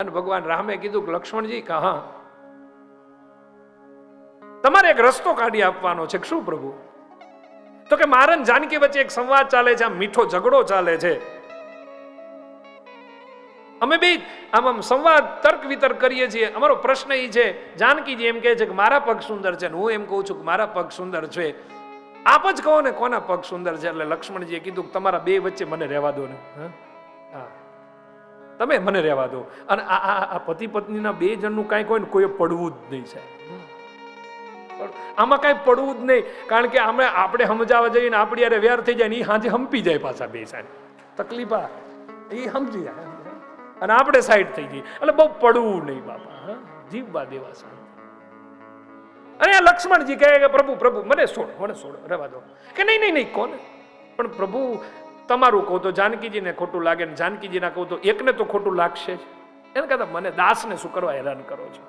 અને ભગવાન રામે કીધું કે લક્ષ્મણજી કહા તમારે એક રસ્તો કાઢી આપવાનો છે. શું પ્રભુ? તો કે મારા ને જાનકી વચ્ચે એક સંવાદ ચાલે છે, આમ મીઠો ઝઘડો ચાલે છે. અમે બે આમ સંવાદ તર્ક વિતર્ક કરીએ છીએ. અમારો પ્રશ્ન એ છે, જાનકીજી એમ કહે છે કે મારા પગ સુંદર છે, હું એમ કહું છું કે મારા પગ સુંદર છે. આપ જ કહો ને કોના પગ સુંદર છે. એટલે લક્ષ્મણજીએ કીધું કે તમારા બે વચ્ચે મને રહેવા દો ને, હા તમે મને રહેવા દો. અને આ પતિ પત્નીના બે જણનું કાંઈક હોય ને કોઈ પડવું જ નહીં સાહેબ. આમાં કાંઈ પડવું જ નહીં, કારણ કે આપણે સમજાવવા જઈએ ને આપણી યારે વેર થઈ જાય ને એ હાજે હંપી જાય પાછા બે સાહેબ. તકલીફ એ સમજી જાય અને આપણે સાઈડ થઈ જઈએ. એટલે બહુ પડવું નહીં બાપા, જીવવા દેવા સાહેબ. અને લક્ષ્મણજી કહે કે પ્રભુ પ્રભુ મને છોડો રહેવા દો. કે નહીં કોને પણ પ્રભુ તમારું કહું તો જાનકીજીને ખોટું લાગે ને જાનકીજીના કહું તો એકને તો ખોટું લાગશે જ. એને કહેતા મને દાસને શું કરવા હેરાન કરો છો?